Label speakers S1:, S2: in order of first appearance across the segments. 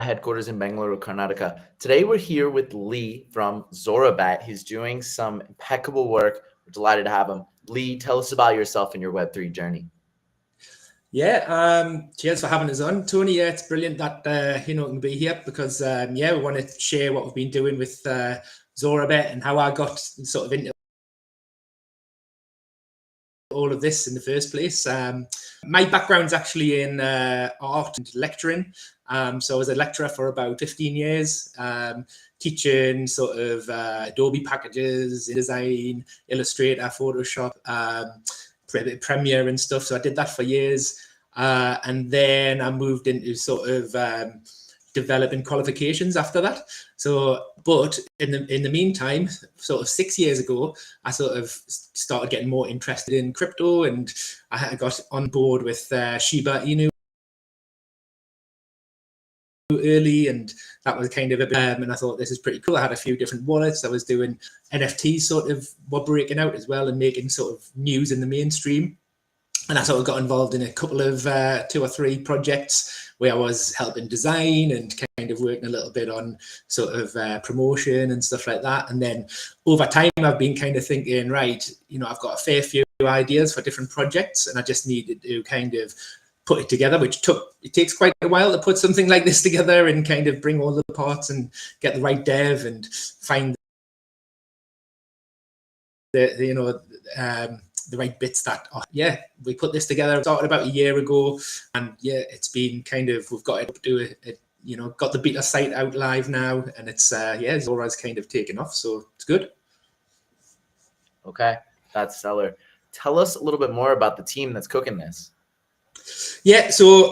S1: headquarters in Bangalore, Karnataka. Today we're here with Lee from Zorabat. He's doing some impeccable work. We're delighted to have him. Lee, tell us about yourself and your Web3 journey.
S2: Yeah, cheers for having us on, Tony. Yeah, it's brilliant that we can be here because we want to share what we've been doing with Zorabat and how I got sort of into all of this in the first place. My background's actually in art and lecturing. So I was a lecturer for about 15 years, teaching sort of Adobe packages, design, Illustrator, Photoshop, Premiere and stuff. So I did that for years. And then I moved into sort of developing qualifications after that. So, but in the meantime, sort of 6 years ago, I sort of started getting more interested in crypto, and I got on board with Shiba Inu early, and that was kind of and I thought this is pretty cool. I had a few different wallets. I was doing NFTs sort of were breaking out as well and making sort of news in the mainstream. And I sort of got involved in a couple of 2 or 3 projects where I was helping design and kind of working a little bit on sort of promotion and stuff like that. And then over time, I've been kind of thinking, right, I've got a fair few ideas for different projects, and I just needed to kind of put it together, which takes quite a while to put something like this together and kind of bring all the parts and get the right dev and find the right bits that we put this together. It started about a year ago, and it's been kind of, we've got it up to it, got the beta site out live now, and it's Zora's kind of taken off, so it's good.
S1: Okay, that's stellar. Tell us a little bit more about the team that's cooking this.
S2: Yeah, so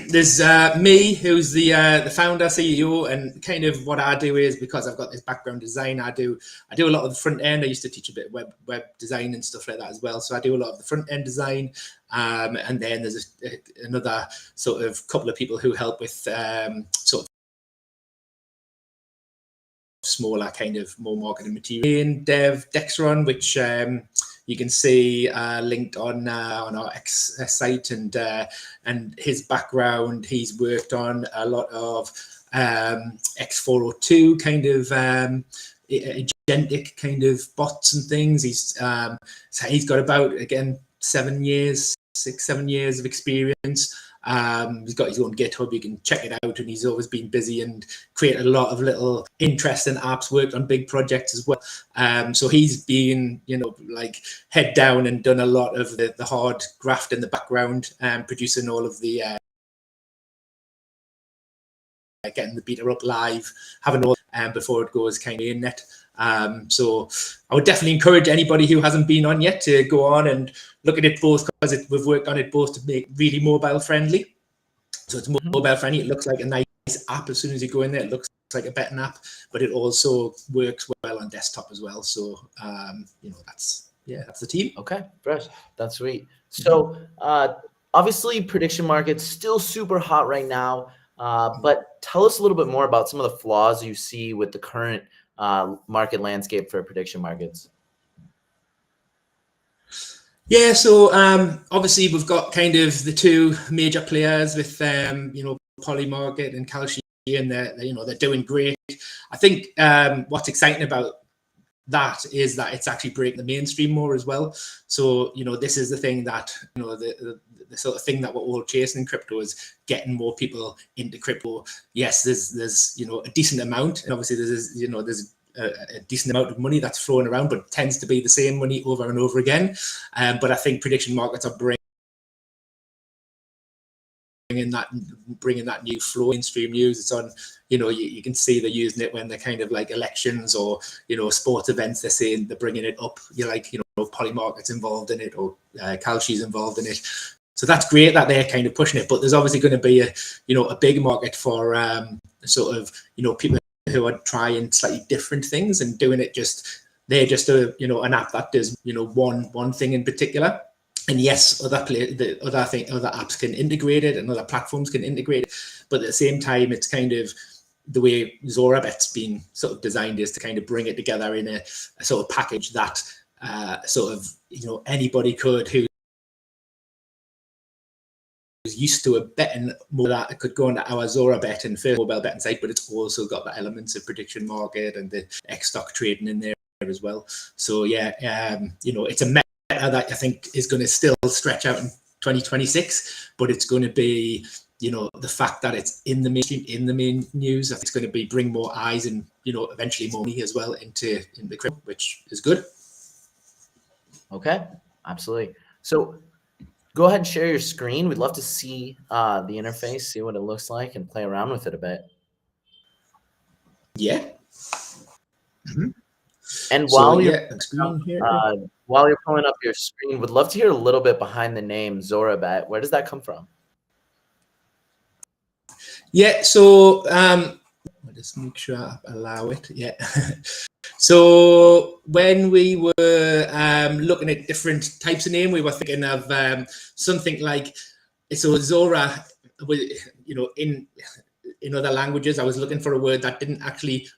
S2: there's me, who's the founder, CEO, and kind of what I do is, because I've got this background design, I do a lot of the front end. I used to teach a bit of web design and stuff like that as well. So I do a lot of the front end design, and then there's another sort of couple of people who help with sort of smaller kind of more marketing material. And Dev Dexron, which you can see linked on our X site, and his background, he's worked on a lot of X402 kind of agentic kind of bots and things. So he's got about, again, 6-7 years of experience. He's got his own GitHub, you can check it out, and he's always been busy and created a lot of little interesting apps, worked on big projects as well. So he's been, like head down and done a lot of the hard graft in the background, producing all of the getting the beta up live, having all before it goes kind of in net. So I would definitely encourage anybody who hasn't been on yet to go on and look at it both, because we've worked on it both to make really mobile friendly. So it's mobile friendly. It looks like a nice app. As soon as you go in there, it looks like a betting app, but it also works well on desktop as well. So that's the team.
S1: Okay, fresh. That's sweet. So obviously prediction markets still super hot right now, but tell us a little bit more about some of the flaws you see with the current market landscape for prediction markets.
S2: Yeah, so obviously we've got kind of the 2 major players with Polymarket and Kalshi, and they're doing great. I think what's exciting about that is that it's actually breaking the mainstream more as well. So this is the thing that the sort of thing that we're all chasing in crypto, is getting more people into crypto. Yes, there's a decent amount, and obviously there's a decent amount of money that's flowing around, but it tends to be the same money over and over again. But I think prediction markets are bringing that new flow, mainstream news. It's on, you can see they're using it when they're kind of like elections or sports events. They're saying they're bringing it up. You're like, Polymarket's involved in it, or Kalshi's involved in it. So that's great that they're kind of pushing it. But there's obviously going to be a big market for sort of people who are trying slightly different things and doing it they're just an app that does one thing in particular. And yes, other apps can integrate it, and other platforms can integrate it, but at the same time, it's kind of the way Zorabat's been sort of designed, is to kind of bring it together in a sort of package that anybody could, who's is used to a betting more that it could go into our Zora Bet and first mobile betting site, but it's also got the elements of prediction market and the X stock trading in there as well. So yeah, it's a meta that I think is going to still stretch out in 2026, but it's going to be, the fact that it's in the mainstream, in the main news, I think it's going to bring more eyes and, eventually more money as well into crypto, which is good.
S1: Okay, absolutely. So go ahead and share your screen. We'd love to see the interface, see what it looks like, and play around with it a bit.
S2: Yeah.
S1: Mm-hmm. And while you're pulling up your screen, would love to hear a little bit behind the name ZoraBet. Where does that come from?
S2: Yeah, so I'll just make sure I allow it. Yeah. So when we were looking at different types of name, we were thinking of something like, so Zora, in other languages, I was looking for a word that didn't actually,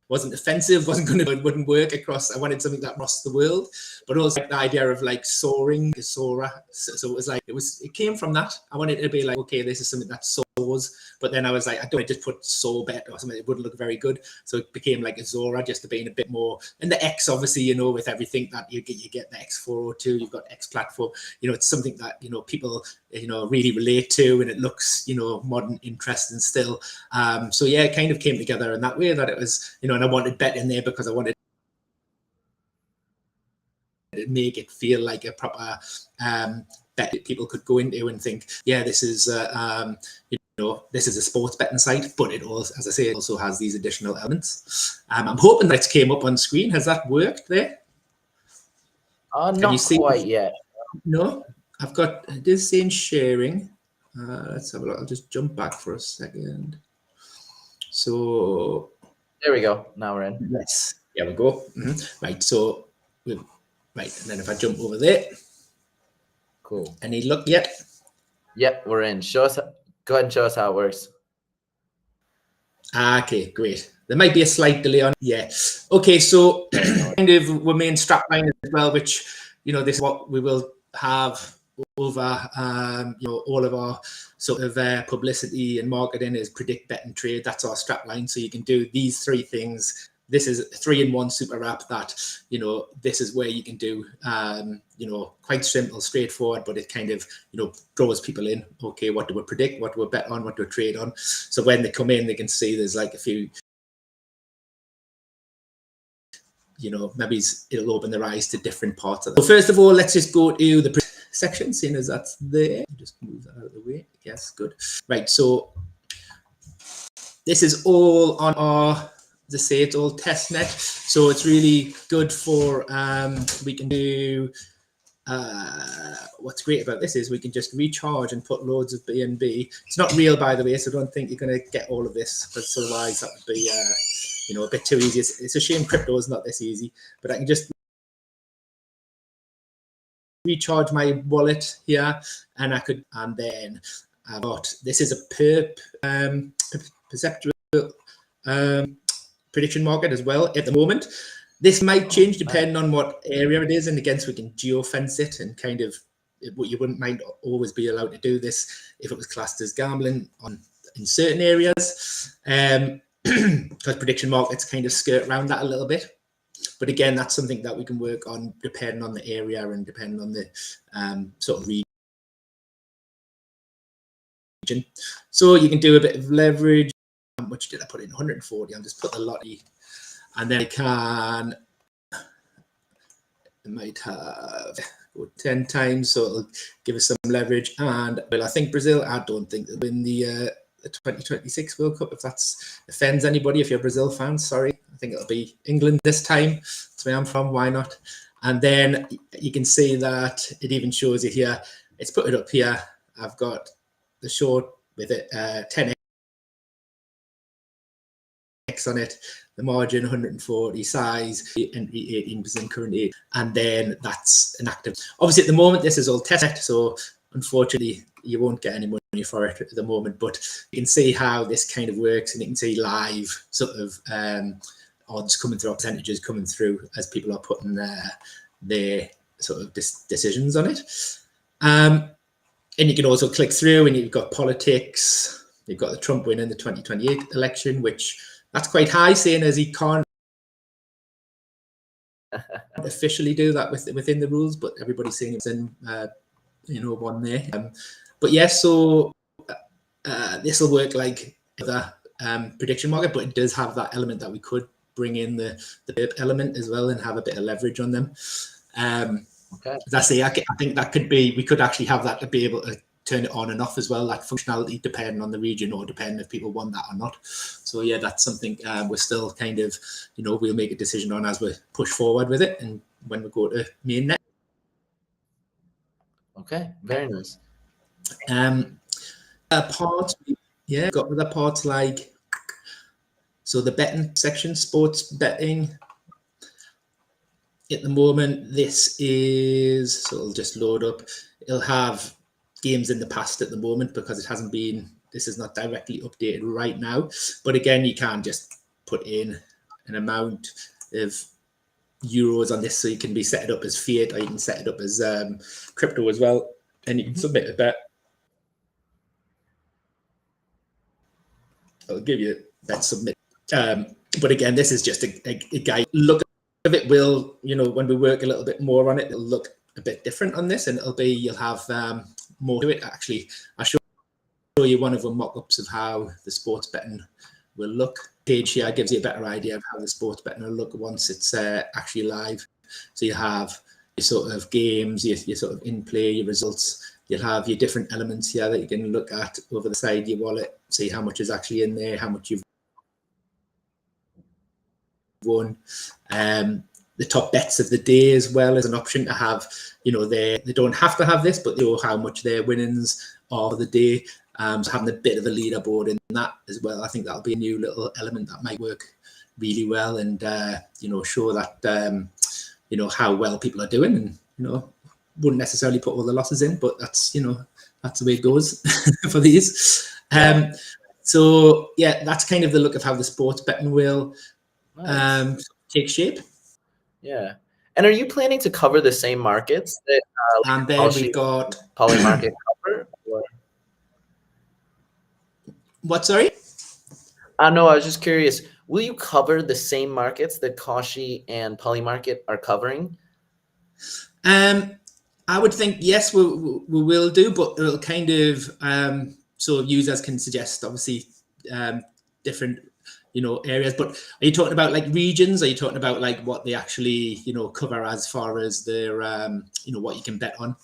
S2: wasn't offensive, wouldn't work across. I wanted something that crossed the world, but also like the idea of like soaring is Sora. So it was like, it came from that. I wanted it to be like, okay, this is something that soars, but then I was like, I don't want to just put soar bet or something. It wouldn't look very good. So it became like a Zora, just to being a bit more. And the X, obviously, with everything that you get the X402, you've got X platform. It's something that people really relate to, and it looks modern, interesting still. So yeah, it kind of came together in that way that it was and I wanted bet in there because I wanted to make it feel like a proper bet that people could go into and think, yeah, this is this is a sports betting site, but it also, as I say, it also has these additional elements. I'm hoping that it came up on screen. Has that worked there?
S1: Not quite yet.
S2: No, I've got this saying sharing. Let's have a look. I'll just jump back for a second. So
S1: there we go. Now we're in.
S2: Yes. There we go. Mm-hmm. Right. So, and then if I jump over there.
S1: Cool.
S2: Any look yet?
S1: Yep, we're in. Go ahead and show us how it works.
S2: Okay, great. There might be a slight delay on. Yeah. Okay. So, kind of our main strapline as well, which this is what we will have over all of our sort of publicity and marketing is predict, bet, and trade. That's our strapline. So you can do these three things. This is a 3-in-1 super app that this is where you can do quite simple, straightforward, but it kind of draws people in. Okay, what do we predict? What do we bet on? What do we trade on? So when they come in, they can see there's like a few. Maybe it'll open their eyes to different parts of it. So first of all, let's just go to the section, seeing as that's there. Just move that out of the way. Yes, good. Right, so this is all on our, as I say, it's all testnet. So it's really good for, we can do, what's great about this is we can just recharge and put loads of BNB. It's not real, by the way, so don't think you're going to get all of this, because otherwise that would be, a bit too easy. It's a shame crypto is not this easy, but I can just recharge my wallet here, and then I've got, this is a perceptual prediction market as well at the moment. This might change depending on what area it is, and again, we can geofence it and kind of, what you wouldn't mind always be allowed to do this if it was classed as gambling in certain areas, because prediction markets kind of skirt around that a little bit. But again, that's something that we can work on depending on the area and depending on the sort of region. So you can do a bit of leverage. How much did I put in? 140. I'll just put the lottery, and then I might have 10 times, so it'll give us some leverage. And well, I think Brazil, I don't think they'll win the 2026 World Cup, if that offends anybody. If you're a Brazil fan, sorry. I think it'll be England this time. That's where I'm from. Why not? And then you can see that it even shows you here. It's put it up here. I've got the short with it 10x on it. The margin 140, size entry 18%, current 8, and then that's an active. Obviously, at the moment, this is all test, so unfortunately, you won't get any money for it at the moment. But you can see how this kind of works, and you can see live sort of odds coming through, percentages coming through as people are putting their sort of decisions on it. And you can also click through and you've got politics. You've got the Trump winning the 2028 election, which that's quite high, saying as he can't officially do that within the rules, but everybody's saying it's in, one there. But yeah, so this will work like the prediction market, but it does have that element that we could bring in the BIP element as well and have a bit of leverage on them.
S1: Okay.
S2: That's it. I think that could be, we could actually have that to be able to turn it on and off as well, like functionality, depending on the region or depending if people want that or not. So yeah, that's something we're still kind of, we'll make a decision on as we push forward with it and when we go to mainnet.
S1: Okay, very nice.
S2: Parts, yeah, got other parts like, so the betting section, sports betting. At the moment, this is, so it'll just load up. It'll have games in the past at the moment because it hasn't been, this is not directly updated right now. But again, you can just put in an amount of euros on this, so you can be set it up as fiat or you can set it up as crypto as well, and you can submit a bet. I'll give you that submit. But again, this is just a guide. Look of it will, when we work a little bit more on it, it'll look a bit different on this, and you'll have more to it. Actually, I'll show you one of the mock-ups of how the sports betting will look. Page here gives you a better idea of how the sports betting will look once it's actually live. So you have your sort of games, your sort of in-play, your results. You'll have your different elements here that you can look at over the side of your wallet, see how much is actually in there, how much you've won. The top bets of the day as well as an option to have, they don't have to have this, but they know how much their winnings are for the day. So having a bit of a leaderboard in that as well, I think that'll be a new little element that might work really well and, show that, how well people are doing and, wouldn't necessarily put all the losses in, but that's, that's the way it goes for these. So yeah, that's kind of the look of how the sports betting will take shape.
S1: Yeah. And are you planning to cover the same markets that
S2: and then we've got
S1: Polymarket cover? Or?
S2: What, sorry?
S1: No, I was just curious. Will you cover the same markets that Kalshi and Polymarket are covering?
S2: I would think yes, we will do, but it'll kind of so users can suggest obviously different areas. But are you talking about like regions? Are you talking about like what they actually cover as far as their what you can bet on?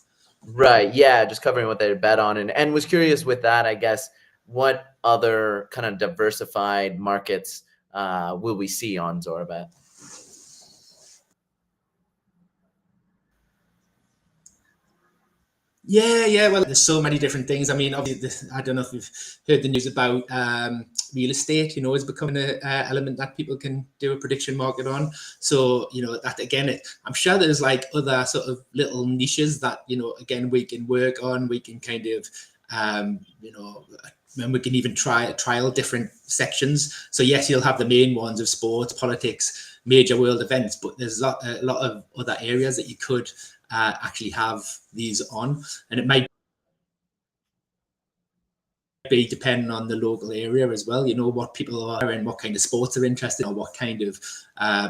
S1: Right. Yeah, just covering what they bet on, and was curious with that. I guess what other kind of diversified markets will we see on Zorabet?
S2: Yeah. Well, there's so many different things. I mean, obviously, I don't know if you've heard the news about real estate. Is becoming an element that people can do a prediction market on. So, that again, I'm sure there's like other sort of little niches that again we can work on. We can kind of, and we can even trial different sections. So yes, you'll have the main ones of sports, politics, major world events, but there's a lot of other areas that you could actually have these on, and it might be depending on the local area as well, what people are and what kind of sports are interested in, or what kind of I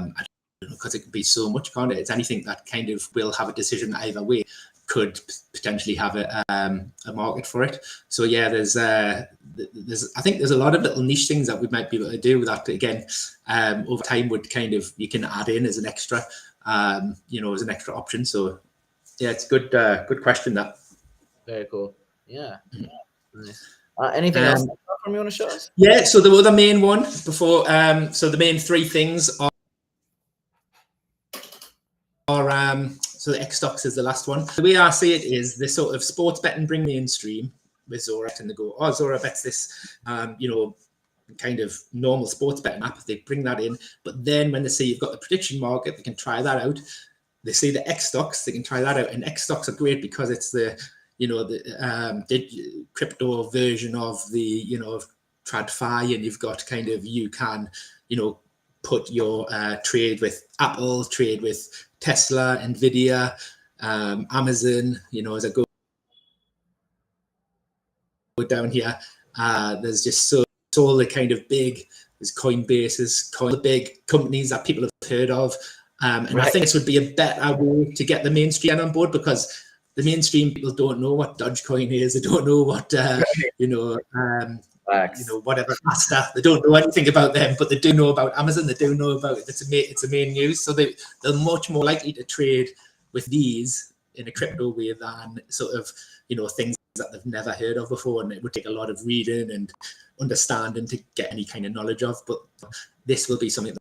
S2: don't know, because it can be so much, can't it? It's anything that kind of will have a decision either way could potentially have a market for it. So yeah, there's I think there's a lot of little niche things that we might be able to do that again over time would kind of, you can add in as an extra as an extra option. So yeah, it's good question, that.
S1: Very cool. Yeah. Nice. Anything else from you want to show us?
S2: Yeah, so the other main one before so the main three things are so the X stocks is the last one. The way I see it is the sort of sports betting bring mainstream with Zora, and they go, oh, Zora bets this kind of normal sports betting app. They bring that in, but then when they see you've got the prediction market, they can try that out. They see the X stocks, they can try that out, and X stocks are great because it's the the crypto version of the of TradFi, and you've got kind of, you can put your trade with Apple, trade with Tesla, Nvidia, Amazon, as a go go down here, there's just it's all the kind of big, there's Coinbases, the big companies that people have heard of. And I think this would be a better way to get the mainstream on board, because the mainstream people don't know what Dogecoin is. They don't know what, whatever Asta. They don't know anything about them, but they do know about Amazon. They do know about it. It's a main news. So they're much more likely to trade with these in a crypto way than sort of, things that they've never heard of before. And it would take a lot of reading and understanding to get any kind of knowledge of. But this will be something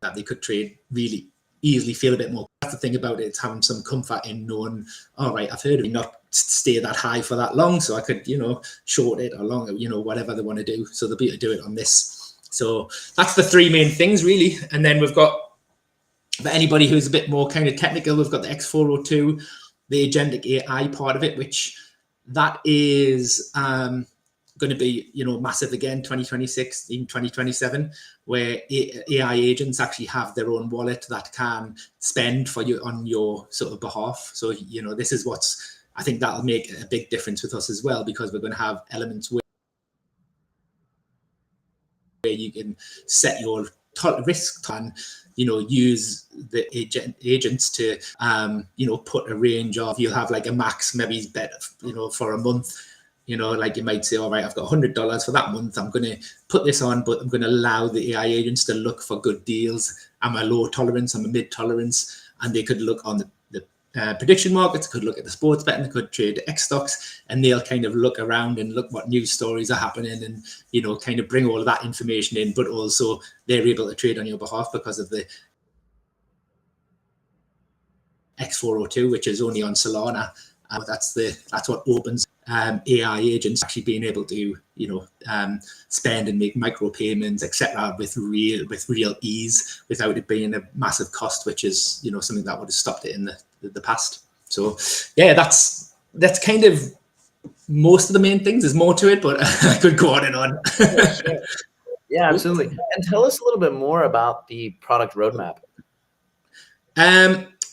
S2: that they could trade really easily, feel a bit more. That's the thing about it. It's having some comfort in knowing, all right, I've heard of it, not stay that high for that long, so I could, short it or long, whatever they want to do. So they'll be able to do it on this. So that's the three main things, really. And then we've got, for anybody who's a bit more kind of technical, we've got the X402, the agentic AI part of it, which that is going to be, massive again, 2026, even 2027, where AI agents actually have their own wallet that can spend for you on your sort of behalf. So, this is I think that'll make a big difference with us as well, because we're going to have elements where you can set your risk plan, use the agents to, put a range of, you'll have like a max, maybe bet, for a month. Like you might say, all right, I've got $100 for that month. I'm going to put this on, but I'm going to allow the AI agents to look for good deals. I'm a low tolerance, I'm a mid tolerance, and they could look on the prediction markets, could look at the sports betting, they could trade X stocks, and they'll kind of look around and look what news stories are happening and, kind of bring all of that information in, but also they're able to trade on your behalf because of the X402, which is only on Solana. That's what opens AI agents actually being able to, spend and make micro payments, etc., with real ease, without it being a massive cost, which is, something that would have stopped it in the past. So yeah, that's kind of most of the main things. There's more to it, but I could go on and on.
S1: Yeah, sure. Yeah, absolutely. And tell us a little bit more about the product roadmap.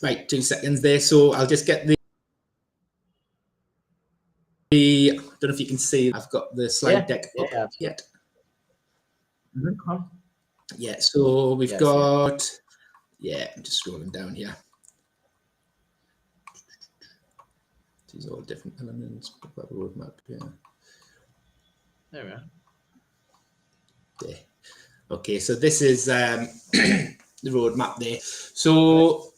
S2: Right, 2 seconds there. So I'll just get I don't know if you can see, I've got the slide deck up yet.
S1: Mm-hmm.
S2: Yeah, so we've got, I'm just scrolling down here. These are all different elements. Roadmap, yeah.
S1: There we are.
S2: There. Okay, so this is the roadmap there. So,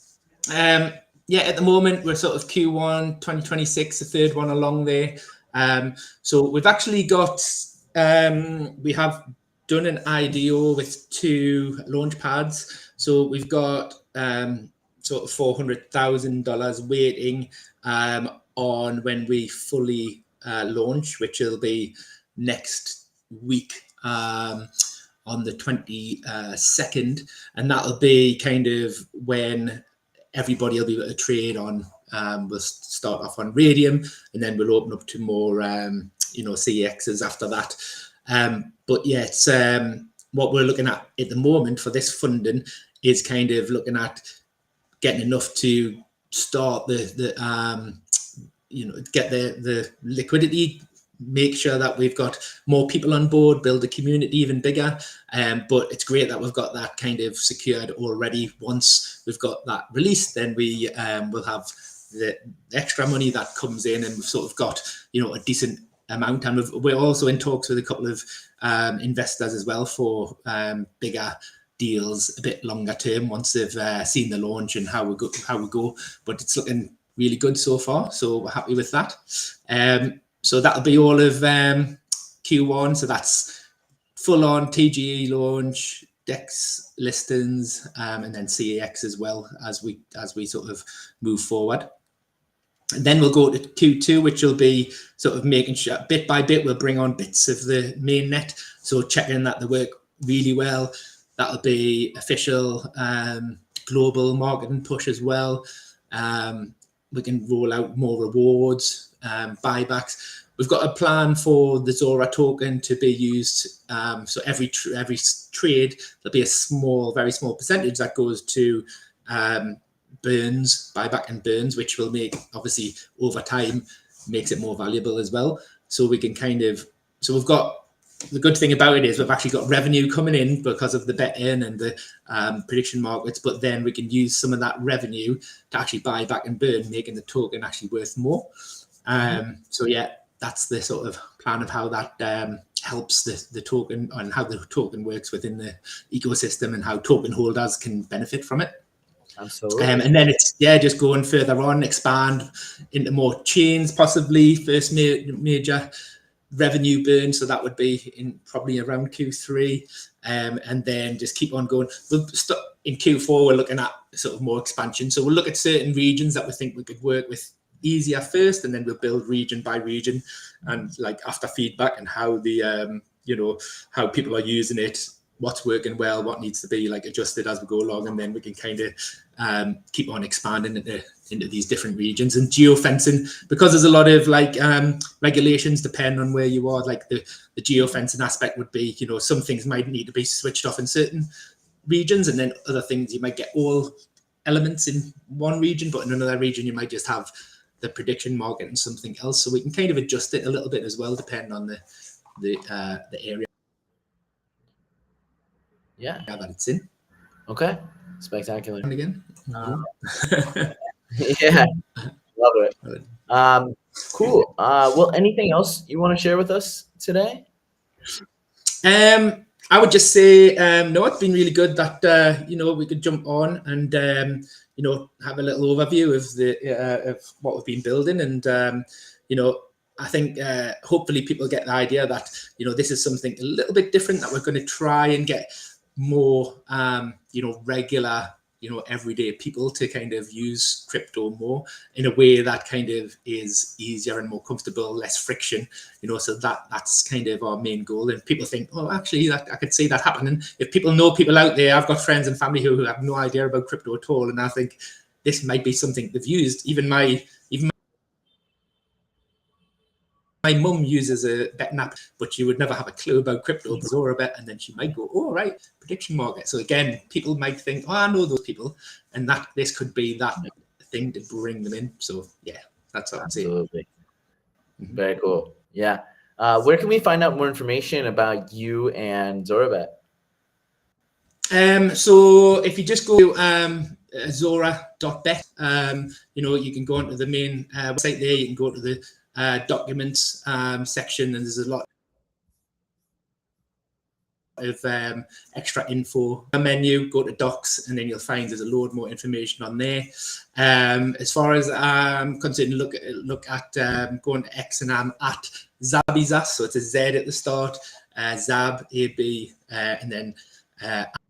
S2: at the moment, we're sort of Q1 2026, the third one along there. So we've actually got, we have done an IDO with 2 launch pads. So we've got sort of $400,000 waiting on when we fully launch, which will be next week on the 22nd. And that'll be kind of when everybody will be able to trade on. We'll start off on Raydium, and then we'll open up to more, CEXs after that. But yeah, it's what we're looking at the moment for this funding is kind of looking at getting enough to start get the liquidity, make sure that we've got more people on board, build a community even bigger. But it's great that we've got that kind of secured already. Once we've got that released, then we will have the extra money that comes in, and we've sort of got, a decent amount. And we're also in talks with a couple of investors as well for bigger deals, a bit longer term, once they've seen the launch and how we go. But it's looking really good so far, so we're happy with that. So that'll be all of Q1. So that's full on TGE launch, DEX listings, and then CEX as well as we sort of move forward. And then we'll go to Q2, which will be sort of making sure bit by bit we'll bring on bits of the mainnet. So checking that they work really well. That'll be official global marketing push as well. We can roll out more rewards, buybacks. We've got a plan for the Zora token to be used. So every trade, there'll be a very small percentage that goes to burns, buyback and burns, which will make, obviously, over time, makes it more valuable as well. So we can kind of, so we've got, the good thing about it is we've actually got revenue coming in because of the betting and the prediction markets, but then we can use some of that revenue to actually buy back and burn, making the token actually worth more. So yeah, that's the sort of plan of how that helps the token and how the token works within the ecosystem and how token holders can benefit from it.
S1: Absolutely.
S2: And then it's, yeah, just going further on, expand into more chains, possibly first major revenue burn. So that would be in probably around Q3. And then just keep on going. We'll in Q4, we're looking at sort of more expansion. So we'll look at certain regions that we think we could work with easier first, and then we'll build region by region, and like after feedback and how the how people are using it, what's working well, what needs to be like adjusted as we go along, and then we can kind of keep on expanding into these different regions. And geofencing, because there's a lot of like regulations depending on where you are, like the geofencing aspect would be, some things might need to be switched off in certain regions, and then other things you might get all elements in one region, but in another region you might just have the prediction market and something else. So we can kind of adjust it a little bit as well, depending on the area that it's in.
S1: Okay, spectacular.
S2: And again,
S1: yeah, love it. Cool. Well, anything else you want to share with us today?
S2: I would just say, no, it's been really good that we could jump on and have a little overview of what we've been building, and I think hopefully people get the idea that this is something a little bit different, that we're going to try and get more regular everyday people to kind of use crypto more in a way that kind of is easier and more comfortable, less friction, so that's kind of our main goal. And people think, oh, actually that I could see that happening. If people know people out there, I've got friends and family who have no idea about crypto at all, and I think this might be something they've used. Even my mum uses a betting app, but she would never have a clue about crypto, ZoraBet, and then she might go, oh, right, prediction market. So again, people might think, oh, I know those people, and that this could be that thing to bring them in. So yeah, that's what I'm saying.
S1: Absolutely. Very cool. Yeah. Where can we find out more information about you and ZoraBet?
S2: So if you just go to Zora.bet, you can go onto the main website there. You can go to the documents section, and there's a lot of extra info. A menu, go to docs, and then you'll find there's a load more information on there. As far as I'm concerned, look at going to X, and I'm at Zabizas, so it's a Z at the start, Zab, A-B, and then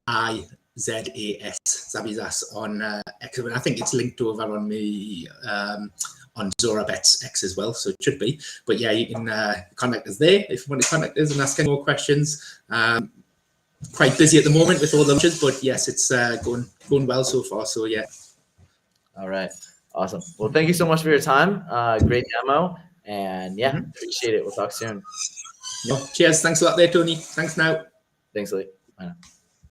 S2: I-Z-A-S, Zabizas on X. I think it's linked over on me on ZoraBet's X as well, so it should be. But yeah, you can contact us there if you want to contact us and ask any more questions. Quite busy at the moment with all the launches, but yes, it's going well so far. So yeah.
S1: All right, awesome. Well, thank you so much for your time. Great demo, and yeah, appreciate it. We'll talk soon.
S2: Cheers. Thanks a lot there, Tony. Thanks now.
S1: Thanks, Lee. Bye now.